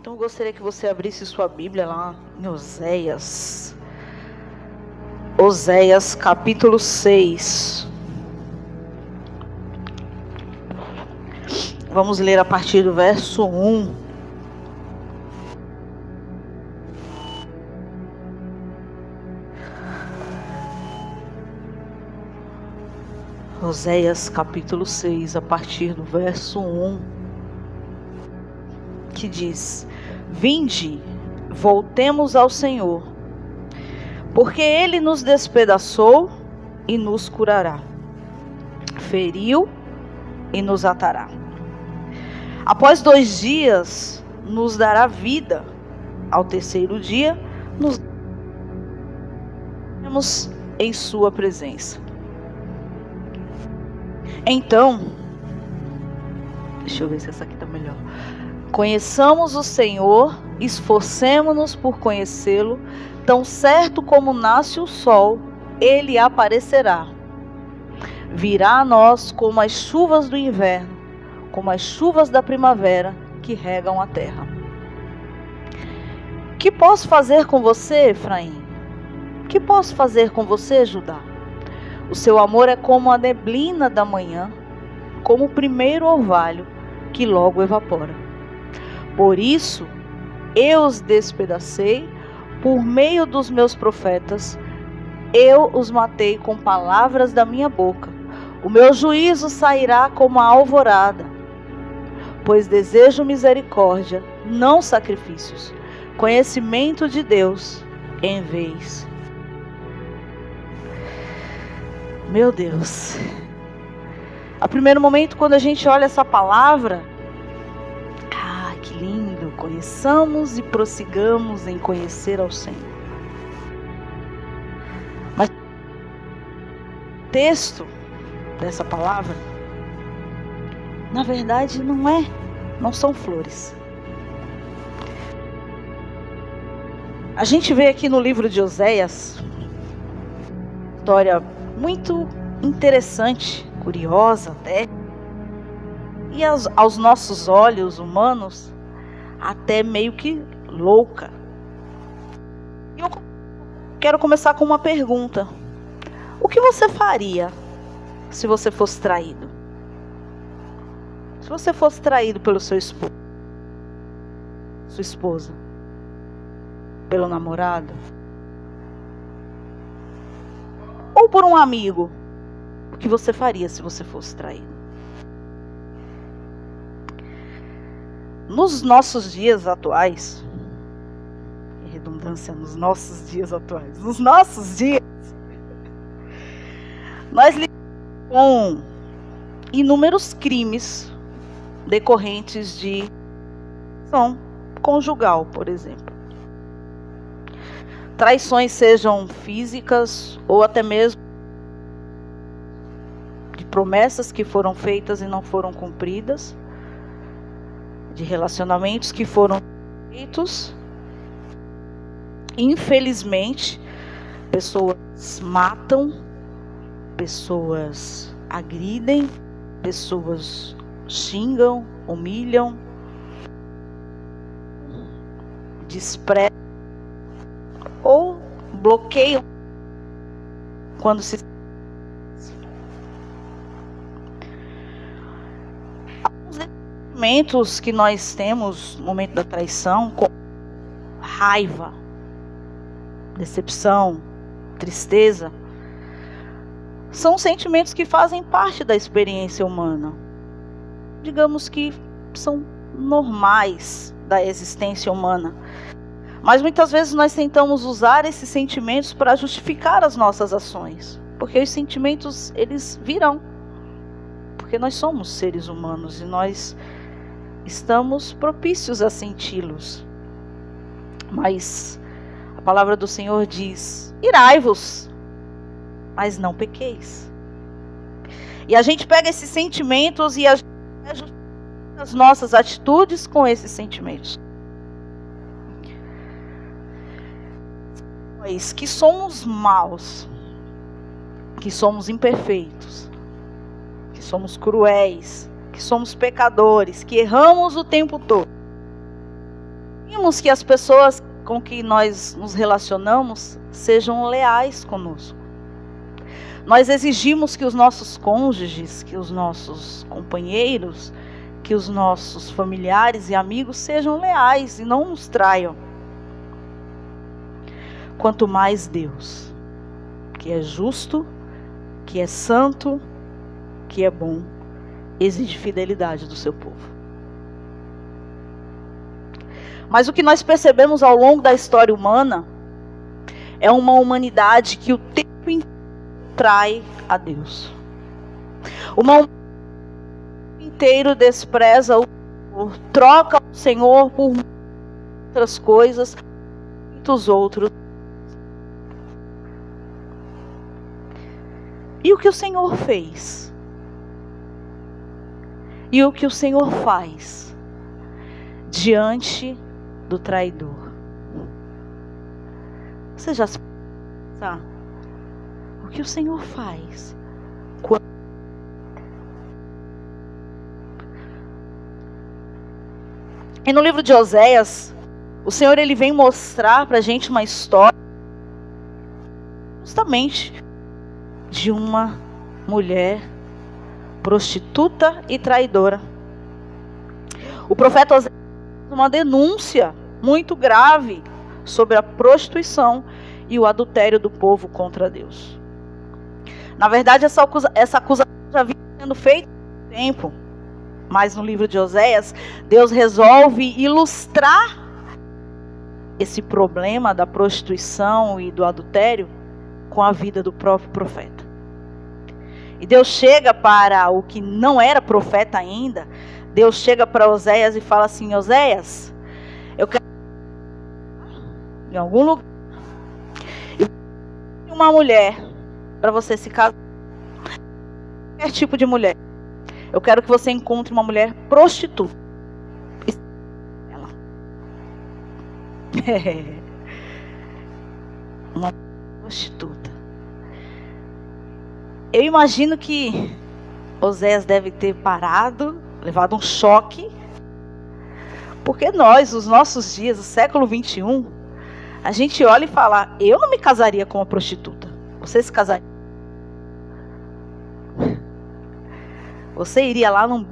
Então eu gostaria que você abrisse sua Bíblia lá em Oséias. Oséias capítulo 6. Vamos ler a partir do verso 1. Oséias capítulo 6, a partir do verso 1, que diz: Vinde, voltemos ao Senhor, porque Ele nos despedaçou e nos curará, feriu e nos atará. Após 2 dias nos dará vida, ao terceiro dia nos vemos em sua presença. Então, deixa eu ver se essa aqui está melhor. Conheçamos o Senhor, esforcemo-nos por conhecê-lo, tão certo como nasce o sol, ele aparecerá. Virá a nós como as chuvas do inverno, como as chuvas da primavera que regam a terra. Que posso fazer com você, Efraim? Que posso fazer com você, Judá? O seu amor é como a neblina da manhã, como o primeiro orvalho que logo evapora. Por isso, eu os despedacei por meio dos meus profetas, eu os matei com palavras da minha boca. O meu juízo sairá como a alvorada, pois desejo misericórdia, não sacrifícios, conhecimento de Deus em vez. Meu Deus. A primeiro momento, quando a gente olha essa palavra, que lindo, conheçamos e prossigamos em conhecer ao Senhor. Mas o texto dessa palavra, na verdade, não são flores. A gente vê aqui no livro de Oséias, história muito interessante, curiosa até, e aos nossos olhos humanos, até meio que louca. E eu quero começar com uma pergunta. O que você faria se você fosse traído? Se você fosse traído pelo seu esposo, sua esposa, pelo namorado, ou por um amigo, o que você faria se você fosse traído? Nos nossos dias atuais, redundância, nos nossos dias, nós lidamos com inúmeros crimes decorrentes de traição conjugal, por exemplo. Traições sejam físicas ou até mesmo de promessas que foram feitas e não foram cumpridas, de relacionamentos que foram feitos. Infelizmente, pessoas matam, pessoas agridem, pessoas xingam, humilham, desprezam ou bloqueiam quando se... Alguns sentimentos que nós temos no momento da traição, como raiva, decepção, tristeza, são sentimentos que fazem parte da experiência humana. Digamos que são normais da existência humana. Mas muitas vezes nós tentamos usar esses sentimentos para justificar as nossas ações. Porque os sentimentos, eles virão. Porque nós somos seres humanos e nós estamos propícios a senti-los. Mas a palavra do Senhor diz: irai-vos, mas não pequeis. E a gente pega esses sentimentos e as nossas atitudes com esses sentimentos. Nós que somos maus, que somos imperfeitos, que somos cruéis, que somos pecadores, que erramos o tempo todo. Queremos que as pessoas com que nós nos relacionamos sejam leais conosco. Nós exigimos que os nossos cônjuges, que os nossos companheiros, que os nossos familiares e amigos sejam leais e não nos traiam. Quanto mais Deus, que é justo, que é santo, que é bom, exige fidelidade do seu povo. Mas o que nós percebemos ao longo da história humana é uma humanidade que o tempo inteiro trai a Deus. Uma humanidade inteiro despreza o Senhor, troca o Senhor por outras coisas, muitos outros. E o que o Senhor fez? E o que o Senhor faz diante do traidor? Você já se pensa o que o Senhor faz quando... E no livro de Oséias, o Senhor ele vem mostrar para a gente uma história justamente de uma mulher prostituta e traidora. O profeta Oséias faz uma denúncia muito grave sobre a prostituição e o adultério do povo contra Deus. Na verdade, essa acusação já vinha sendo feita há muito tempo, mas no livro de Oséias, Deus resolve ilustrar esse problema da prostituição e do adultério com a vida do próprio profeta. E Deus chega para o que não era profeta ainda. Deus chega para Oséias e fala assim: Oséias, eu quero em algum lugar uma mulher para você se casar. Qualquer tipo de mulher. Eu quero que você encontre uma mulher prostituta. Uma prostituta. Eu imagino que Oséias deve ter parado, levado um choque, porque nós, nos nossos dias, no século 21, a gente olha e fala: eu não me casaria com uma prostituta. Você se casaria? Você iria lá num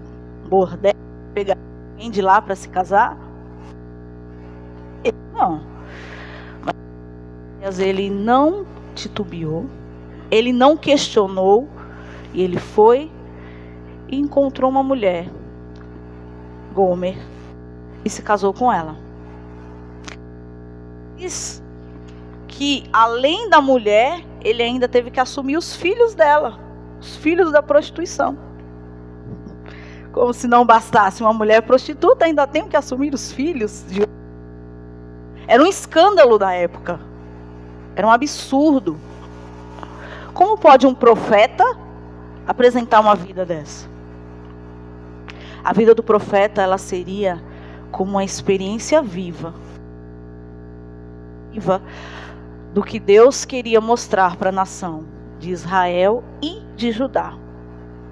bordel, pegar alguém de lá para se casar? Não. Mas ele não titubeou, ele não questionou, e ele foi e encontrou uma mulher, Gomer, e se casou com ela. Diz que além da mulher, ele ainda teve que assumir os filhos dela, os filhos da prostituição. Como se não bastasse uma mulher prostituta, ainda tem que assumir os filhos. Era um escândalo da época. Era um absurdo. Como pode um profeta apresentar uma vida dessa? A vida do profeta, ela seria como uma experiência viva do que Deus queria mostrar para a nação de Israel e de Judá.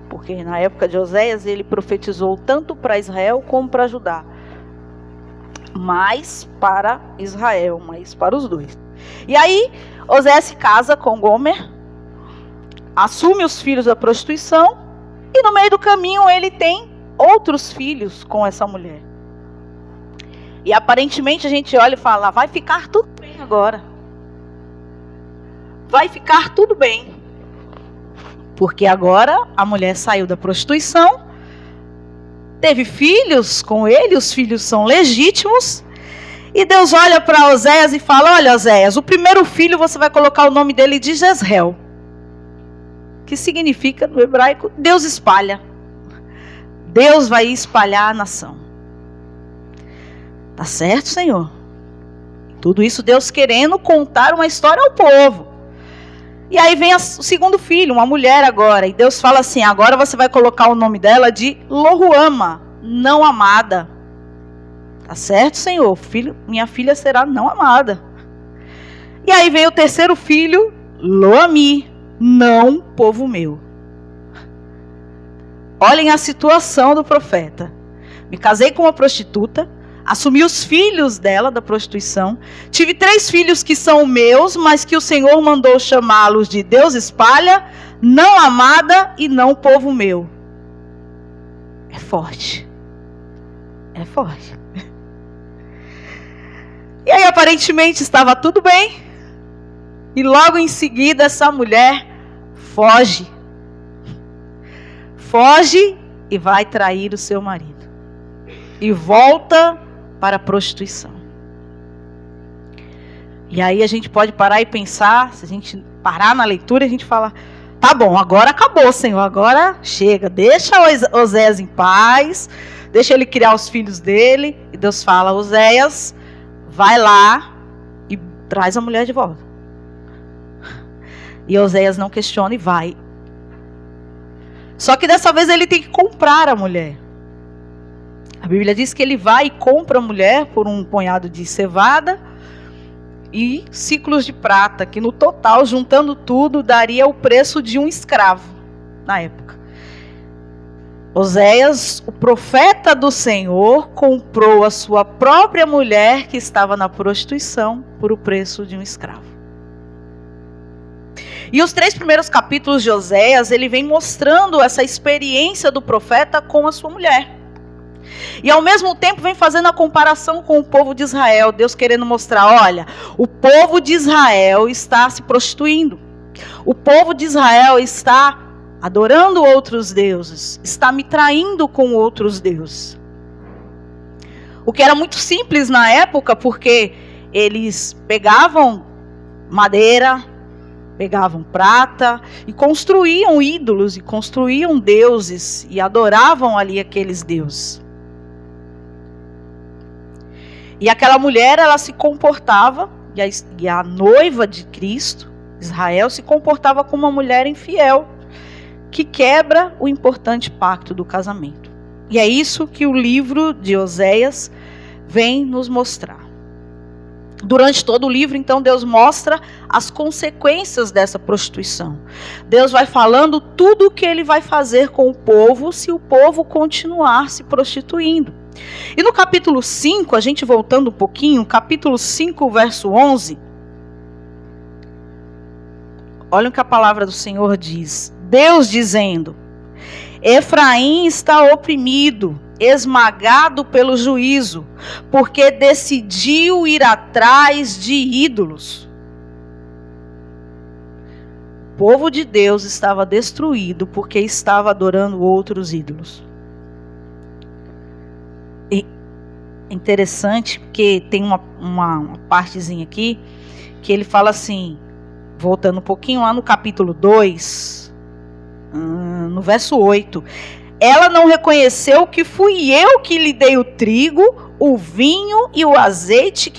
Porque na época de Oséias ele profetizou tanto para Israel como para Judá. Mais para Israel, mas para os dois. E aí Oséias se casa com Gomer, assume os filhos da prostituição, e no meio do caminho ele tem outros filhos com essa mulher. E aparentemente a gente olha e fala: vai ficar tudo bem agora. Vai ficar tudo bem. Porque agora a mulher saiu da prostituição, teve filhos com ele, os filhos são legítimos, e Deus olha para Oséias e fala: olha, Oséias, o primeiro filho você vai colocar o nome dele de Jezreel, que significa no hebraico Deus espalha. Deus vai espalhar a nação. Tá certo, Senhor? Tudo isso Deus querendo contar uma história ao povo. E aí vem o segundo filho, uma mulher agora. E Deus fala assim: agora você vai colocar o nome dela de Loruama, não amada. Tá certo, Senhor? Minha filha será não amada. E aí vem o terceiro filho, Loami, não povo meu. Olhem a situação do profeta. Me casei com uma prostituta, assumi os filhos dela da prostituição. Tive 3 filhos que são meus, mas que o Senhor mandou chamá-los de Deus espalha, não amada e não povo meu. É forte. É forte. E aí aparentemente estava tudo bem. E logo em seguida essa mulher foge. Foge e vai trair o seu marido. E volta para a prostituição. E aí a gente pode parar e pensar, se a gente parar na leitura, a gente fala, tá bom, agora acabou, Senhor, agora chega, deixa Oséias em paz, deixa ele criar os filhos dele. E Deus fala, Oséias, vai lá e traz a mulher de volta. E Oséias não questiona e vai. Só que dessa vez ele tem que comprar a mulher. A Bíblia diz que ele vai e compra a mulher por um punhado de cevada e ciclos de prata, que no total, juntando tudo, daria o preço de um escravo na época. Oséias, o profeta do Senhor, comprou a sua própria mulher que estava na prostituição por o preço de um escravo. E os 3 primeiros capítulos de Oséias, ele vem mostrando essa experiência do profeta com a sua mulher. E ao mesmo tempo vem fazendo a comparação com o povo de Israel. Deus querendo mostrar, olha, o povo de Israel está se prostituindo. O povo de Israel está adorando outros deuses. Está me traindo com outros deuses. O que era muito simples na época, porque eles pegavam madeira, pegavam prata e construíam ídolos e construíam deuses e adoravam ali aqueles deuses. E aquela mulher, ela se comportava, e a noiva de Cristo, Israel, se comportava como uma mulher infiel, que quebra o importante pacto do casamento. E é isso que o livro de Oséias vem nos mostrar. Durante todo o livro, então, Deus mostra as consequências dessa prostituição. Deus vai falando tudo o que ele vai fazer com o povo se o povo continuar se prostituindo. E no capítulo 5, a gente voltando um pouquinho, capítulo 5, verso 11. Olha o que a palavra do Senhor diz. Deus dizendo, Efraim está oprimido, esmagado pelo juízo, porque decidiu ir atrás de ídolos. O povo de Deus estava destruído porque estava adorando outros ídolos. E é interessante porque tem uma partezinha aqui que ele fala assim, voltando um pouquinho lá no capítulo 2, no verso 8. Ela não reconheceu que fui eu que lhe dei o trigo, o vinho e o azeite,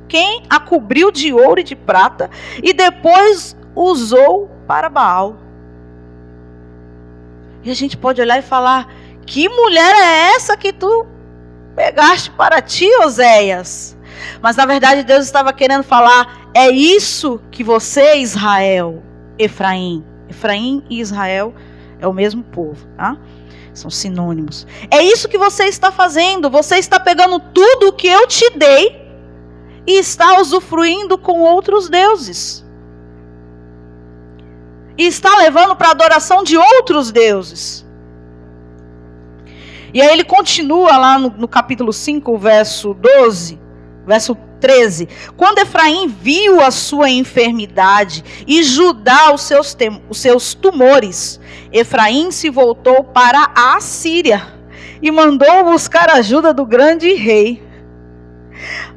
quem a cobriu de ouro e de prata, e depois usou para Baal. E a gente pode olhar e falar, que mulher é essa que tu pegaste para ti, Oséias? Mas na verdade Deus estava querendo falar, é isso que você, Israel, Efraim e Israel é o mesmo povo, tá? São sinônimos. É isso que você está fazendo. Você está pegando tudo o que eu te dei e está usufruindo com outros deuses. E está levando para a adoração de outros deuses. E aí ele continua lá no capítulo 5, verso 12, verso 13. Quando Efraim viu a sua enfermidade e Judá os seus tumores, Efraim se voltou para a Assíria e mandou buscar a ajuda do grande rei.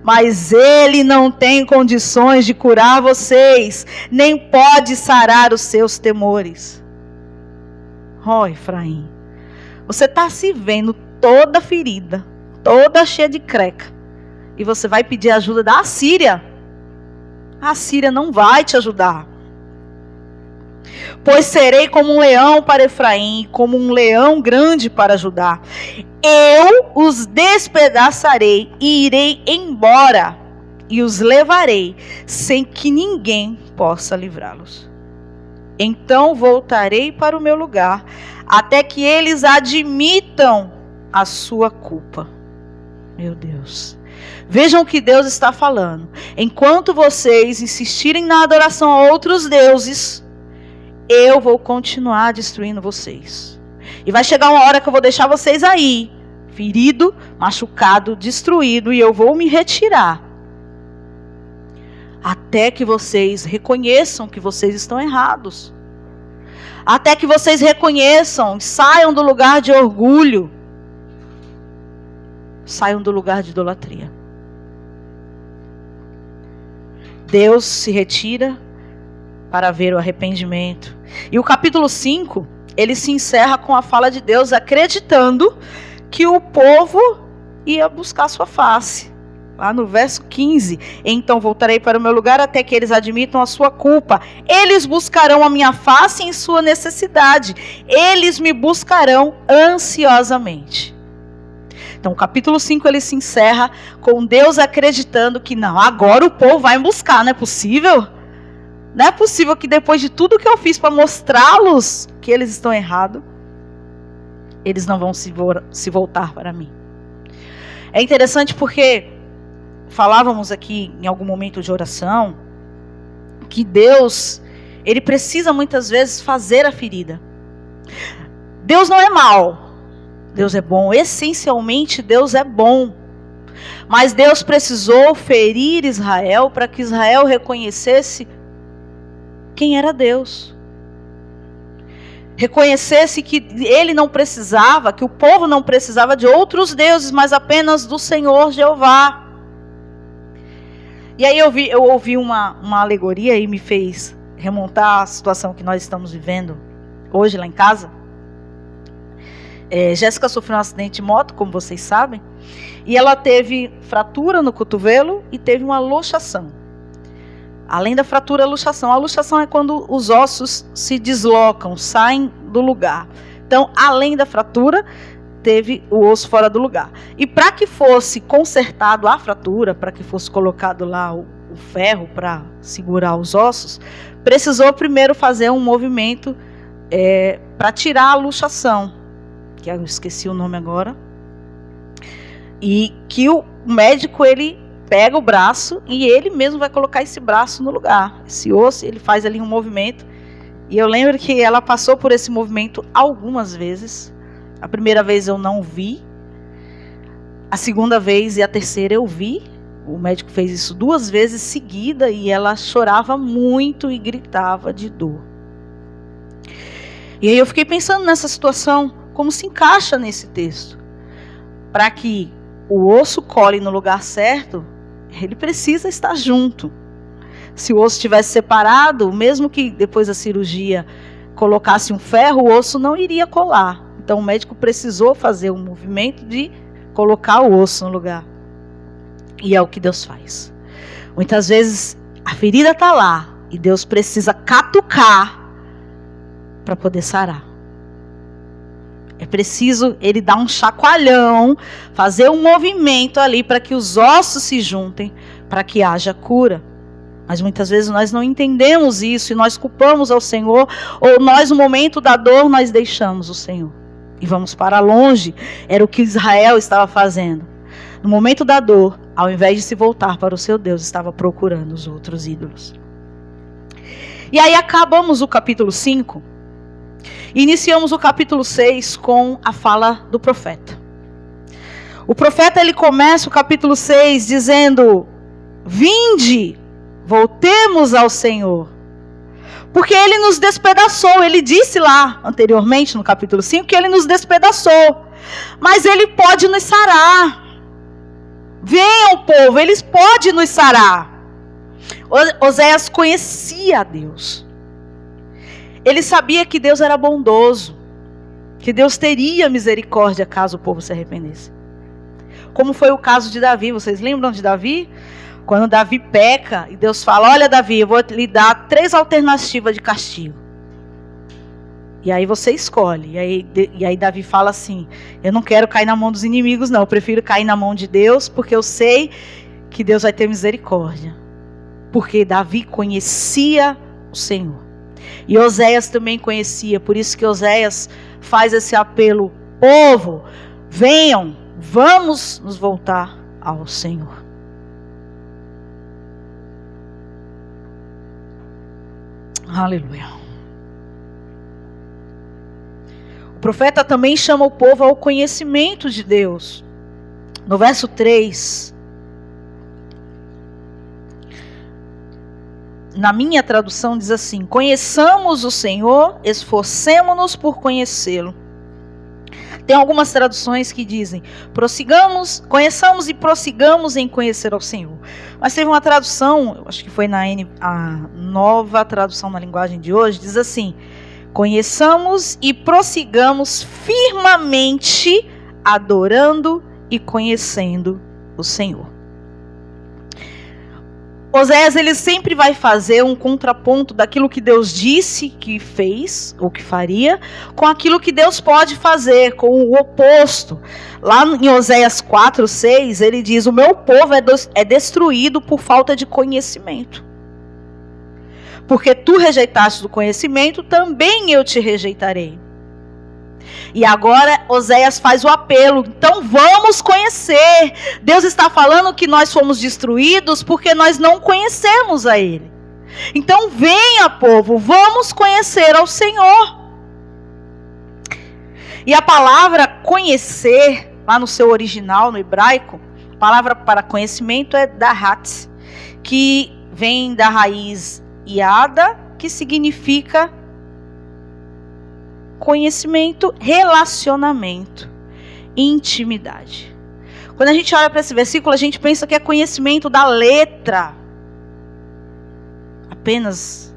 Mas ele não tem condições de curar vocês, nem pode sarar os seus temores. Ó, Efraim, você está se vendo toda ferida, toda cheia de creca, e você vai pedir ajuda da Assíria? A Assíria não vai te ajudar. Pois serei como um leão para Efraim, como um leão grande para Judá. Eu os despedaçarei e irei embora, e os levarei, sem que ninguém possa livrá-los. Então voltarei para o meu lugar, até que eles admitam a sua culpa. Meu Deus. Vejam o que Deus está falando. Enquanto vocês insistirem na adoração a outros deuses, eu vou continuar destruindo vocês. E vai chegar uma hora que eu vou deixar vocês aí, ferido, machucado, destruído, e eu vou me retirar. Até que vocês reconheçam que vocês estão errados. Até que vocês reconheçam, saiam do lugar de orgulho. Saiam do lugar de idolatria. Deus se retira para ver o arrependimento. E o capítulo 5, ele se encerra com a fala de Deus, acreditando que o povo ia buscar sua face. Lá no verso 15, então voltarei para o meu lugar até que eles admitam a sua culpa. Eles buscarão a minha face em sua necessidade. Eles me buscarão ansiosamente. Então o capítulo 5 ele se encerra com Deus acreditando que não, agora o povo vai me buscar, não é possível? Não é possível que depois de tudo que eu fiz para mostrá-los que eles estão errados, eles não vão se voltar para mim. É interessante porque falávamos aqui em algum momento de oração que Deus, ele precisa muitas vezes fazer a ferida. Deus não é mau. Deus é bom, essencialmente Deus é bom. Mas Deus precisou ferir Israel para que Israel reconhecesse quem era Deus. Reconhecesse que ele não precisava, que o povo não precisava de outros deuses, mas apenas do Senhor Jeová. E aí eu ouvi uma alegoria e me fez remontar a situação que nós estamos vivendo hoje lá em casa. Jéssica sofreu um acidente de moto, como vocês sabem, e ela teve fratura no cotovelo e teve uma luxação. Além da fratura, a luxação. A luxação é quando os ossos se deslocam, saem do lugar. Então, além da fratura, teve o osso fora do lugar. E para que fosse consertado a fratura, para que fosse colocado lá o ferro para segurar os ossos, precisou primeiro fazer um movimento para tirar a luxação, que eu esqueci o nome agora, e que o médico ele pega o braço e ele mesmo vai colocar esse braço no lugar, esse osso, ele faz ali um movimento. E eu lembro que ela passou por esse movimento algumas vezes. A primeira vez eu não vi, a segunda vez e a terceira eu vi. O médico fez isso 2 vezes seguida e ela chorava muito e gritava de dor. E aí eu fiquei pensando nessa situação, como se encaixa nesse texto. Para que o osso cole no lugar certo, ele precisa estar junto. Se o osso estivesse separado, mesmo que depois da cirurgia colocasse um ferro, o osso não iria colar. Então o médico precisou fazer um movimento de colocar o osso no lugar. E é o que Deus faz. Muitas vezes a ferida está lá e Deus precisa catucar para poder sarar. É preciso ele dar um chacoalhão, fazer um movimento ali para que os ossos se juntem, para que haja cura. Mas muitas vezes nós não entendemos isso e nós culpamos ao Senhor, ou nós no momento da dor nós deixamos o Senhor e vamos para longe. Era o que Israel estava fazendo. No momento da dor, ao invés de se voltar para o seu Deus, estava procurando os outros ídolos. E aí acabamos o capítulo 5. Iniciamos o capítulo 6 com a fala do profeta. O profeta ele começa o capítulo 6 dizendo: vinde, voltemos ao Senhor. Porque ele nos despedaçou. Ele disse lá anteriormente no capítulo 5 que ele nos despedaçou. Mas ele pode nos sarar. Venham, povo, eles podem nos sarar. Oséias conhecia a Deus. Ele sabia que Deus era bondoso, que Deus teria misericórdia caso o povo se arrependesse. Como foi o caso de Davi. Vocês lembram de Davi? Quando Davi peca e Deus fala: olha, Davi, eu vou lhe dar 3 alternativas de castigo. E aí você escolhe. E aí Davi fala assim: eu não quero cair na mão dos inimigos, não. Eu prefiro cair na mão de Deus, porque eu sei que Deus vai ter misericórdia. Porque Davi conhecia o Senhor. E Oséias também conhecia. Por isso que Oséias faz esse apelo: povo, venham, Vamos nos voltar ao Senhor. Aleluia. O profeta também chama o povo ao conhecimento de Deus. No verso 3, na minha tradução diz assim: conheçamos o Senhor, esforcemo-nos por conhecê-lo. Tem algumas traduções que dizem: conheçamos e prossigamos em conhecer ao Senhor. Mas teve uma tradução, acho que foi a nova tradução na linguagem de hoje, diz assim: conheçamos e prossigamos firmemente, adorando e conhecendo o Senhor. Oséias, ele sempre vai fazer um contraponto daquilo que Deus disse que fez, ou que faria, com aquilo que Deus pode fazer, com o oposto. Lá em Oséias 4:6, ele diz: o meu povo é destruído por falta de conhecimento. Porque tu rejeitaste o conhecimento, também eu te rejeitarei. E agora Oséias faz o apelo: então vamos conhecer. Deus está falando que nós fomos destruídos porque nós não conhecemos a Ele. Então venha, povo, vamos conhecer ao Senhor. E a palavra conhecer, lá no seu original, no hebraico, a palavra para conhecimento é dahat, que vem da raiz iada, que significa conhecimento, relacionamento, intimidade. Quando a gente olha para esse versículo, a gente pensa que é conhecimento da letra. Apenas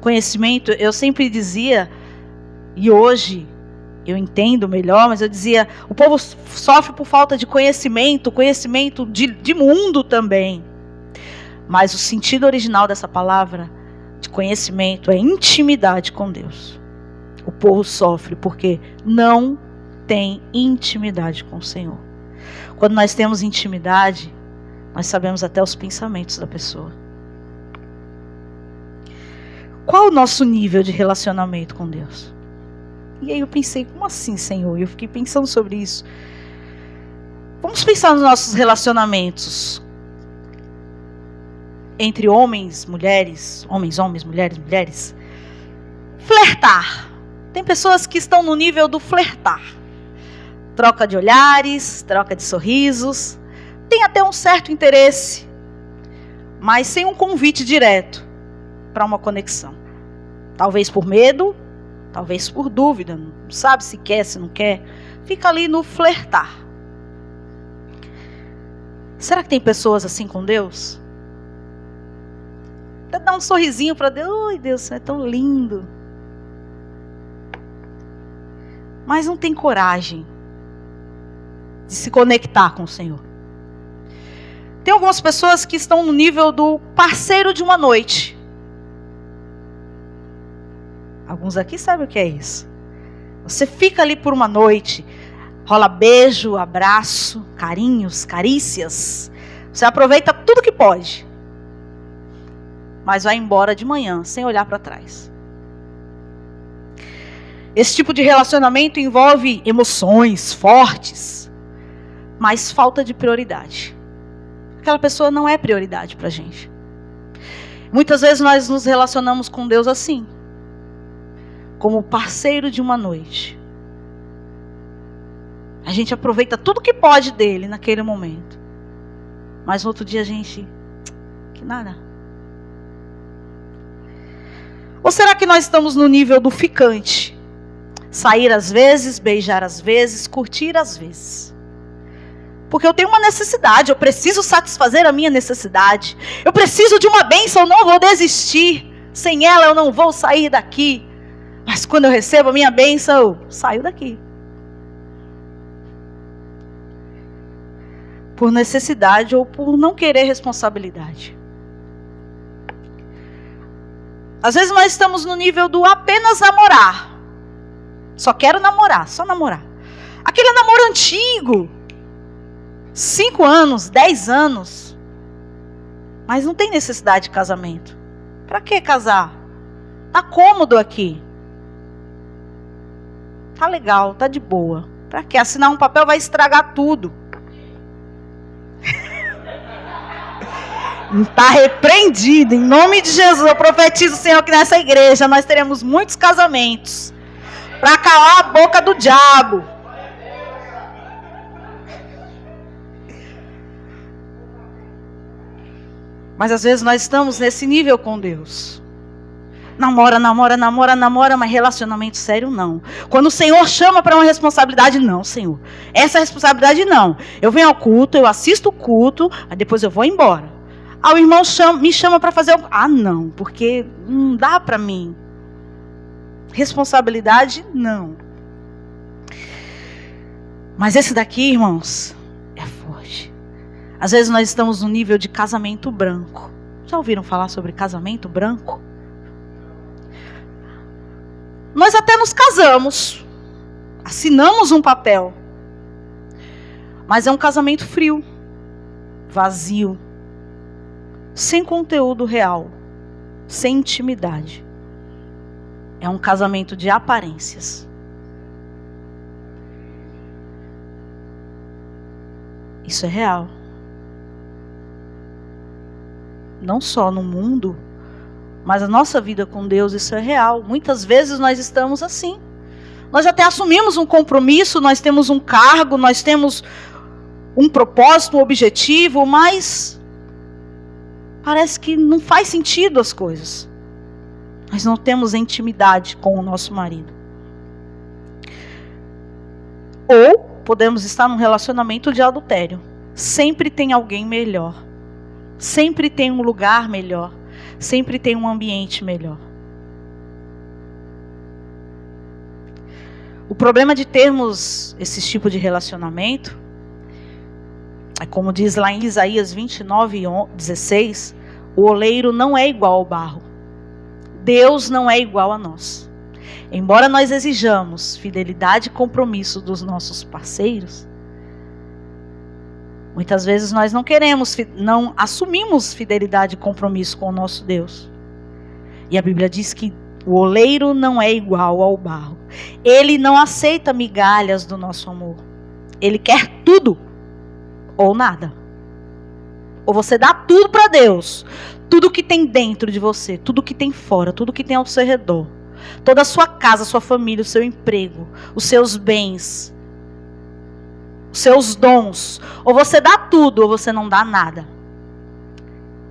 conhecimento. Eu sempre dizia, e hoje eu entendo melhor, mas eu dizia, o povo sofre por falta de conhecimento de mundo também. Mas o sentido original dessa palavra de conhecimento é intimidade com Deus. O povo sofre porque não tem intimidade com o Senhor. Quando nós temos intimidade, nós sabemos até os pensamentos da pessoa. Qual o nosso nível de relacionamento com Deus? E aí eu pensei, como assim, Senhor? E eu fiquei pensando sobre isso. Vamos pensar nos nossos relacionamentos entre homens, mulheres, mulheres. Flertar. Tem pessoas que estão no nível do flertar. Troca de olhares, troca de sorrisos. Tem até um certo interesse, mas sem um convite direto para uma conexão. Talvez por medo, talvez por dúvida. Não sabe se quer, se não quer. Fica ali no flertar. Será que tem pessoas assim com Deus? Até dar um sorrisinho para Deus. Oi, Deus, você é tão lindo. Mas não tem coragem de se conectar com o Senhor. Tem algumas pessoas que estão no nível do parceiro de uma noite. Alguns aqui sabem o que é isso. Você fica ali por uma noite, rola beijo, abraço, carinhos, carícias. Você aproveita tudo que pode, mas vai embora de manhã, sem olhar para trás. Esse tipo de relacionamento envolve emoções fortes, mas falta de prioridade. Aquela pessoa não é prioridade para a gente. Muitas vezes nós nos relacionamos com Deus assim, como parceiro de uma noite. A gente aproveita tudo que pode dele naquele momento, mas no outro dia a gente, que nada. Ou será que nós estamos no nível do ficante? Sair às vezes, beijar às vezes, curtir às vezes. Porque eu tenho uma necessidade, eu preciso satisfazer a minha necessidade. Eu preciso de uma bênção, eu não vou desistir. Sem ela eu não vou sair daqui. Mas quando eu recebo a minha bênção, eu saio daqui. Por necessidade ou por não querer responsabilidade. Às vezes nós estamos no nível do apenas namorar. Só quero namorar, só namorar. Aquele namoro antigo. 5 anos, 10 anos. Mas não tem necessidade de casamento. Para que casar? Tá cômodo aqui. Tá legal, tá de boa. Para que assinar um papel vai estragar tudo. Está repreendido, em nome de Jesus. Eu profetizo, Senhor, que nessa igreja nós teremos muitos casamentos para calar a boca do diabo. Mas às vezes nós estamos nesse nível com Deus. Namora, mas relacionamento sério não. Quando o Senhor chama para uma responsabilidade, não, Senhor. Essa responsabilidade não. Eu venho ao culto, eu assisto o culto, aí depois eu vou embora. Aí o irmão me chama para fazer algo. Ah, não, porque não dá para mim. Responsabilidade, não. Mas esse daqui, irmãos, é forte. Às vezes nós estamos no nível de casamento branco. Já ouviram falar sobre casamento branco? Nós até nos casamos, assinamos um papel, mas é um casamento frio, vazio, sem conteúdo real, sem intimidade. É um casamento de aparências. Isso é real. Não só no mundo, mas a nossa vida com Deus, isso é real. Muitas vezes nós estamos assim. Nós até assumimos um compromisso, nós temos um cargo, nós temos um propósito, um objetivo, mas parece que não faz sentido as coisas. Nós não temos intimidade com o nosso marido. Ou podemos estar num relacionamento de adultério. Sempre tem alguém melhor. Sempre tem um lugar melhor. Sempre tem um ambiente melhor. O problema de termos esse tipo de relacionamento é como diz lá em Isaías 29:16, o oleiro não é igual ao barro. Deus não é igual a nós. Embora nós exijamos fidelidade e compromisso dos nossos parceiros, muitas vezes nós não assumimos fidelidade e compromisso com o nosso Deus. E a Bíblia diz que o oleiro não é igual ao barro. Ele não aceita migalhas do nosso amor. Ele quer tudo ou nada. Ou você dá tudo para Deus. Tudo que tem dentro de você, tudo que tem fora, tudo que tem ao seu redor. Toda a sua casa, a sua família, o seu emprego, os seus bens, os seus dons. Ou você dá tudo, ou você não dá nada.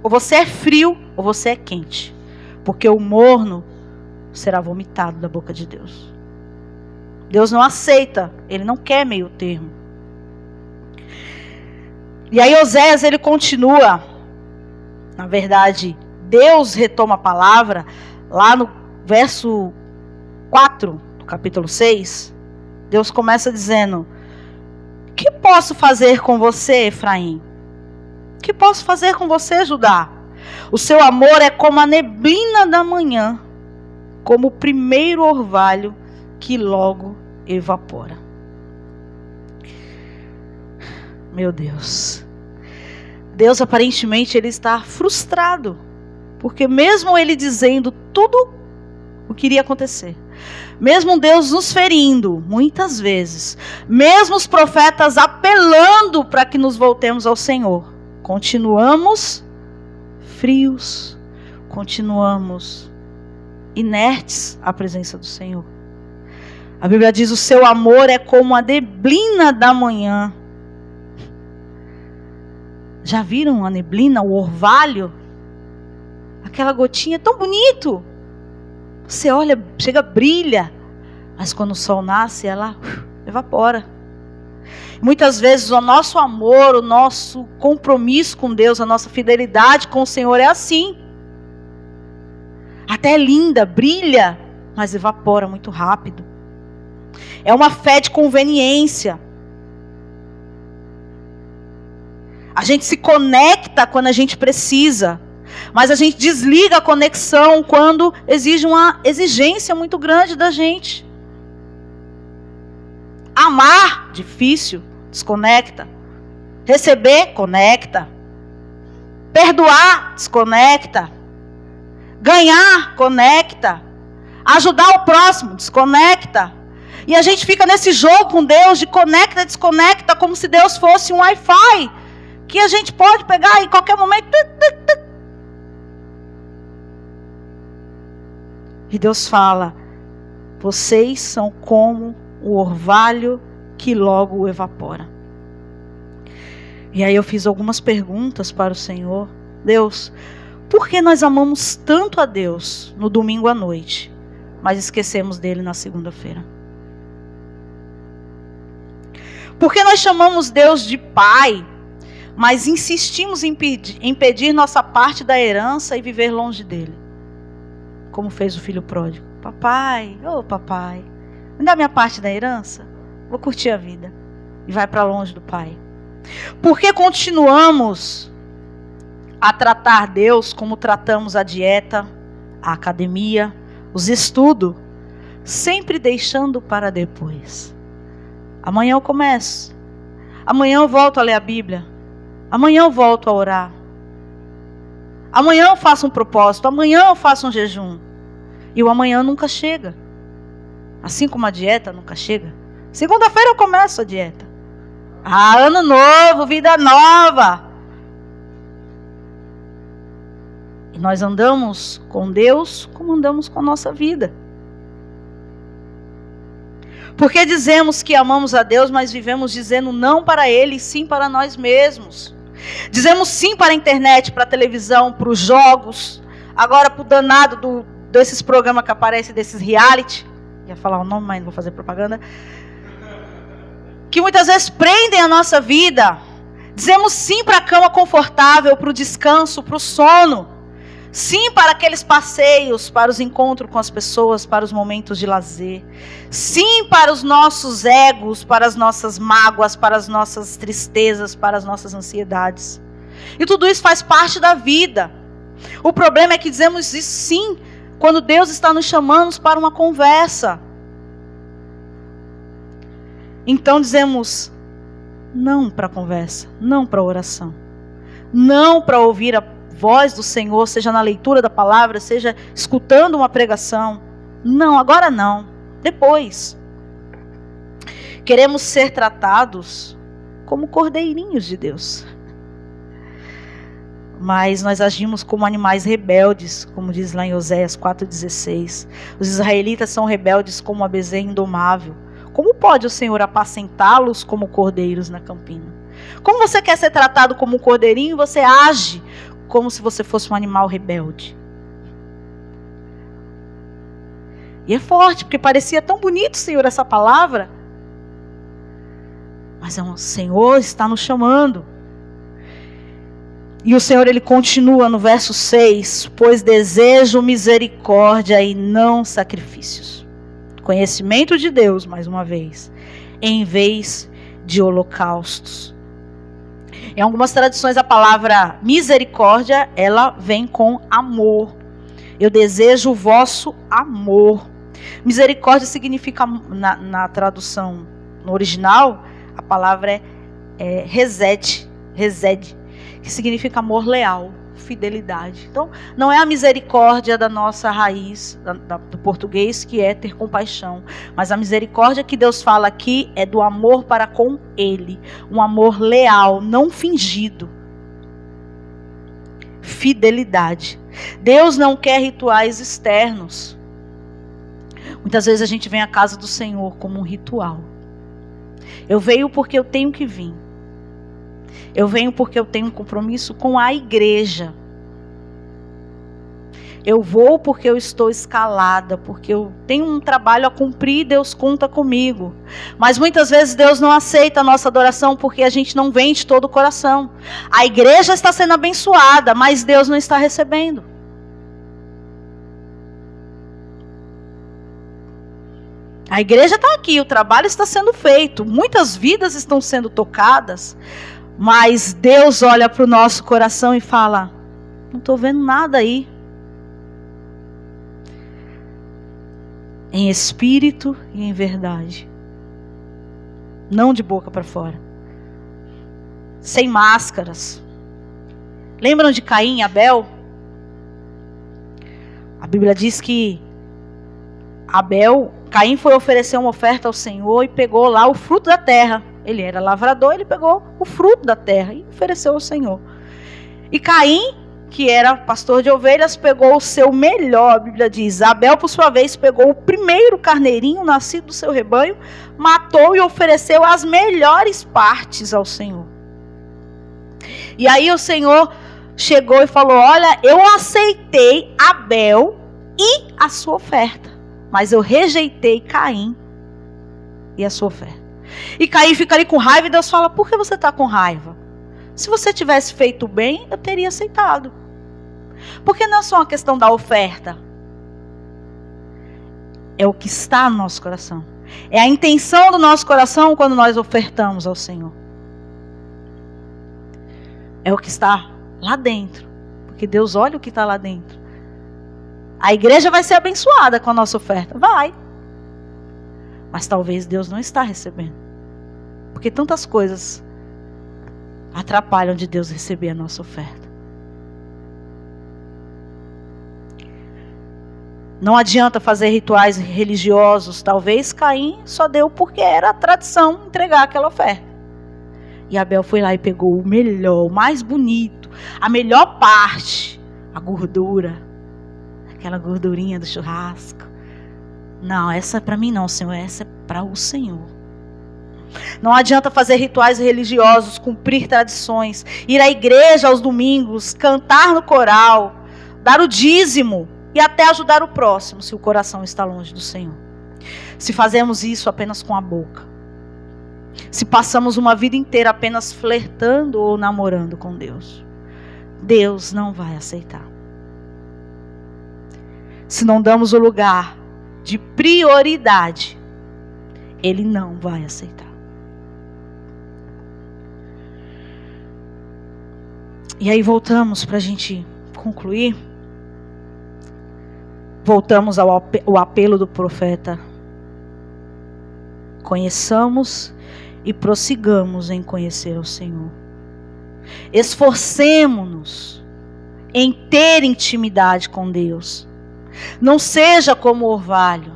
Ou você é frio, ou você é quente. Porque o morno será vomitado da boca de Deus. Deus não aceita, Ele não quer meio termo. E aí Oséias, ele continua. Na verdade, Deus retoma a palavra lá no verso 4 do capítulo 6. Deus começa dizendo: que posso fazer com você, Efraim? Que posso fazer com você, Judá? O seu amor é como a neblina da manhã, como o primeiro orvalho que logo evapora. Meu Deus. Deus aparentemente ele está frustrado, porque mesmo ele dizendo tudo o que iria acontecer, mesmo Deus nos ferindo muitas vezes, mesmo os profetas apelando para que nos voltemos ao Senhor, continuamos frios, continuamos inertes à presença do Senhor. A Bíblia diz: o seu amor é como a neblina da manhã. Já viram a neblina, o orvalho? Aquela gotinha tão bonito. Você olha, chega, brilha. Mas quando o sol nasce, ela evapora. Muitas vezes o nosso amor, o nosso compromisso com Deus, a nossa fidelidade com o Senhor é assim. Até é linda, brilha, mas evapora muito rápido. É uma fé de conveniência. A gente se conecta quando a gente precisa, mas a gente desliga a conexão quando exige uma exigência muito grande da gente. Amar, difícil, desconecta. Receber, conecta. Perdoar, desconecta. Ganhar, conecta. Ajudar o próximo, desconecta. E a gente fica nesse jogo com Deus de conecta, desconecta, como se Deus fosse um Wi-Fi que a gente pode pegar em qualquer momento. E Deus fala: vocês são como o orvalho que logo evapora. E aí eu fiz algumas perguntas para o Senhor. Deus, por que nós amamos tanto a Deus no domingo à noite, mas esquecemos dele na segunda-feira? Por que nós chamamos Deus de Pai, mas insistimos em pedir nossa parte da herança e viver longe dele? Como fez o filho pródigo. Papai, papai, me dá minha parte da herança? Vou curtir a vida. E vai para longe do Pai. Por que continuamos a tratar Deus como tratamos a dieta, a academia, os estudos, sempre deixando para depois? Amanhã eu começo. Amanhã eu volto a ler a Bíblia. Amanhã eu volto a orar. Amanhã eu faço um propósito. Amanhã eu faço um jejum. E o amanhã nunca chega. Assim como a dieta nunca chega. Segunda-feira eu começo a dieta. Ano novo, vida nova. E nós andamos com Deus como andamos com a nossa vida. Porque dizemos que amamos a Deus, mas vivemos dizendo não para Ele e sim para nós mesmos. Dizemos sim para a internet, para a televisão, para os jogos. Agora para o danado desses programas que aparecem, desses reality. Ia falar o nome, mas não vou fazer propaganda. Que muitas vezes prendem a nossa vida. Dizemos sim para a cama confortável, para o descanso, para o sono. Sim para aqueles passeios, para os encontros com as pessoas, para os momentos de lazer. Sim para os nossos egos, para as nossas mágoas, para as nossas tristezas, para as nossas ansiedades. E tudo isso faz parte da vida. O problema é que dizemos isso sim, quando Deus está nos chamando para uma conversa. Então dizemos não para a conversa, não para a oração, não para ouvir a voz do Senhor, seja na leitura da palavra, seja escutando uma pregação. Não, agora não, depois. Queremos ser tratados como cordeirinhos de Deus. Mas nós agimos como animais rebeldes, como diz lá em Oséias 4,16. Os israelitas são rebeldes como a bezerra indomável. Como pode o Senhor apacentá-los como cordeiros na campina? Como você quer ser tratado como um cordeirinho e você age como se você fosse um animal rebelde? E é forte, porque parecia tão bonito, Senhor, essa palavra. Mas o Senhor está nos chamando. E o Senhor, Ele continua no verso 6. Pois desejo misericórdia e não sacrifícios. Conhecimento de Deus, mais uma vez, em vez de holocaustos. Em algumas tradições a palavra misericórdia, ela vem com amor. Eu desejo o vosso amor. Misericórdia significa, na tradução, no original, a palavra é resed, que significa amor leal, fidelidade. Então, não é a misericórdia da nossa raiz, do português, que é ter compaixão. Mas a misericórdia que Deus fala aqui é do amor para com Ele. Um amor leal, não fingido. Fidelidade. Deus não quer rituais externos. Muitas vezes a gente vem à casa do Senhor como um ritual. Eu venho porque eu tenho que vir. Eu venho porque eu tenho um compromisso com a igreja. Eu vou porque eu estou escalada, porque eu tenho um trabalho a cumprir e Deus conta comigo. Mas muitas vezes Deus não aceita a nossa adoração porque a gente não vem de todo o coração. A igreja está sendo abençoada, mas Deus não está recebendo. A igreja está aqui, o trabalho está sendo feito, muitas vidas estão sendo tocadas. Mas Deus olha para o nosso coração e fala: não estou vendo nada aí. Em espírito e em verdade. Não de boca para fora. Sem máscaras. Lembram de Caim e Abel? A Bíblia diz que Abel Caim foi oferecer uma oferta ao Senhor e pegou lá o fruto da terra. Ele era lavrador, ele pegou o fruto da terra e ofereceu ao Senhor. E Caim, que era pastor de ovelhas, pegou o seu melhor, a Bíblia diz. Abel, por sua vez, pegou o primeiro carneirinho nascido do seu rebanho, matou e ofereceu as melhores partes ao Senhor. E aí o Senhor chegou e falou: olha, eu aceitei Abel e a sua oferta, mas eu rejeitei Caim e a sua oferta. E Caim fica ali com raiva e Deus fala: por que você está com raiva? Se você tivesse feito bem, eu teria aceitado. Porque não é só uma questão da oferta. É o que está no nosso coração. É a intenção do nosso coração quando nós ofertamos ao Senhor. É o que está lá dentro. Porque Deus olha o que está lá dentro. A igreja vai ser abençoada com a nossa oferta. Vai. Mas talvez Deus não está recebendo. Porque tantas coisas atrapalham de Deus receber a nossa oferta. Não adianta fazer rituais religiosos. Talvez Caim só deu porque era a tradição entregar aquela oferta. E Abel foi lá e pegou o melhor, o mais bonito, a melhor parte, a gordura, aquela gordurinha do churrasco. Não, essa é para mim não, Senhor, essa é para o Senhor. Não adianta fazer rituais religiosos, cumprir tradições, ir à igreja aos domingos, cantar no coral, dar o dízimo e até ajudar o próximo, se o coração está longe do Senhor. Se fazemos isso apenas com a boca, se passamos uma vida inteira apenas flertando ou namorando com Deus, Deus não vai aceitar. Se não damos o lugar de prioridade, Ele não vai aceitar. E aí voltamos para a gente concluir. Voltamos ao apelo do profeta. Conheçamos e prossigamos em conhecer o Senhor. Esforcemo-nos em ter intimidade com Deus. Não seja como o orvalho.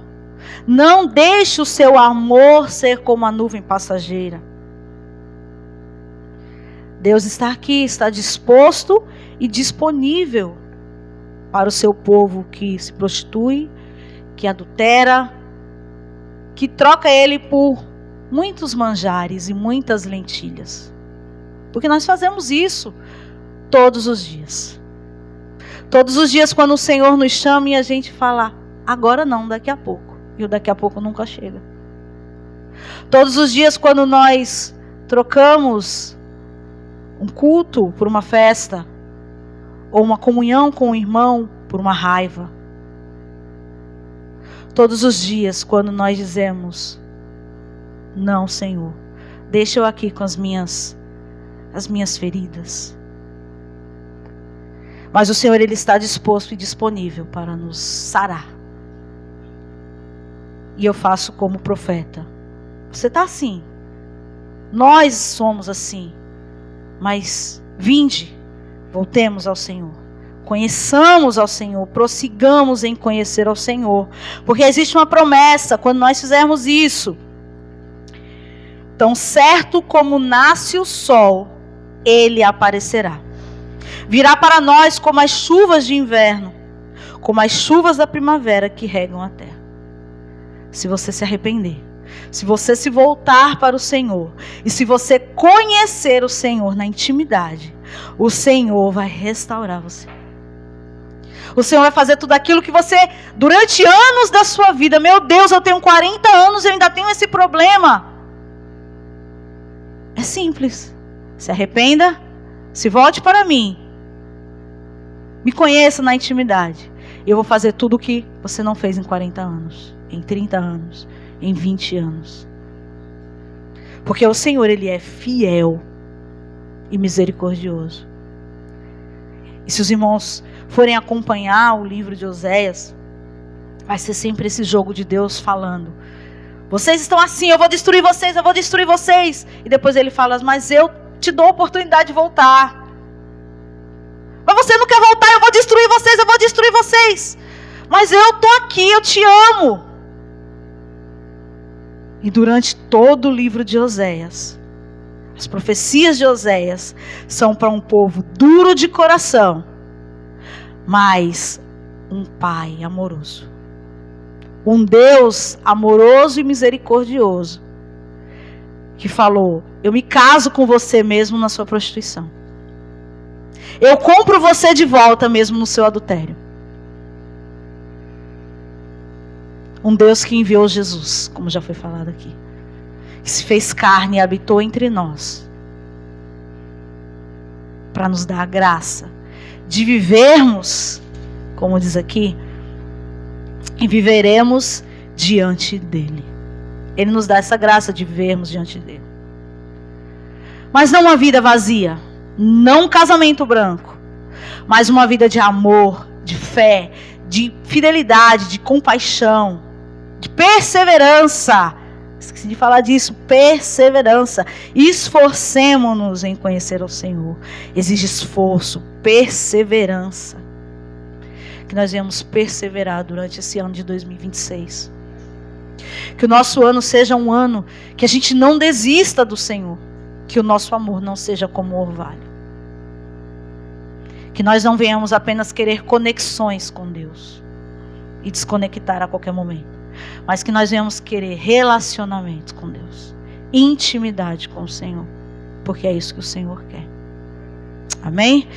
Não deixe o seu amor ser como a nuvem passageira. Deus está aqui, está disposto e disponível para o seu povo que se prostitui, que adultera, que troca ele por muitos manjares e muitas lentilhas. Porque nós fazemos isso todos os dias. Todos os dias quando o Senhor nos chama e a gente fala: agora não, daqui a pouco. E o daqui a pouco nunca chega. Todos os dias quando nós trocamos um culto por uma festa, ou uma comunhão com o irmão por uma raiva. Todos os dias quando nós dizemos: não, Senhor, deixa eu aqui com as minhas feridas. Mas o Senhor, Ele está disposto e disponível para nos sarar. E eu faço como profeta. Você está assim. Nós somos assim. Mas vinde, voltemos ao Senhor. Conheçamos ao Senhor. Prossigamos em conhecer ao Senhor. Porque existe uma promessa quando nós fizermos isso. Tão certo como nasce o sol, Ele aparecerá. Virá para nós como as chuvas de inverno, como as chuvas da primavera que regam a terra. Se você se arrepender, se você se voltar para o Senhor, e se você conhecer o Senhor na intimidade, o Senhor vai restaurar você. O Senhor vai fazer tudo aquilo que você, durante anos da sua vida, meu Deus, eu tenho 40 anos e eu ainda tenho esse problema. É simples. Se arrependa, se volte para mim. Me conheça na intimidade. Eu vou fazer tudo o que você não fez em 40 anos, em 30 anos, em 20 anos. Porque o Senhor, Ele é fiel e misericordioso. E se os irmãos forem acompanhar o livro de Oséias, vai ser sempre esse jogo de Deus falando: vocês estão assim, eu vou destruir vocês, eu vou destruir vocês. E depois Ele fala: mas eu te dou a oportunidade de voltar. Mas você não quer voltar, eu vou destruir vocês, eu vou destruir vocês. Mas eu estou aqui, eu te amo. E durante todo o livro de Oséias, as profecias de Oséias são para um povo duro de coração, mas um pai amoroso. Um Deus amoroso e misericordioso, que falou: eu me caso com você mesmo na sua prostituição. Eu compro você de volta mesmo no seu adultério. Um Deus que enviou Jesus, como já foi falado aqui, que se fez carne e habitou entre nós, para nos dar a graça de vivermos, como diz aqui, e viveremos diante dele. Ele nos dá essa graça de vivermos diante dele. Mas não uma vida vazia, não um casamento branco, mas uma vida de amor, de fé, de fidelidade, de compaixão, de perseverança. Esqueci de falar disso, perseverança. Esforcemo-nos em conhecer ao Senhor. Exige esforço, perseverança. Que nós venhamos perseverar durante esse ano de 2026. Que o nosso ano seja um ano que a gente não desista do Senhor. Que o nosso amor não seja como o orvalho. Que nós não venhamos apenas querer conexões com Deus e desconectar a qualquer momento. Mas que nós venhamos querer relacionamento com Deus. Intimidade com o Senhor. Porque é isso que o Senhor quer. Amém?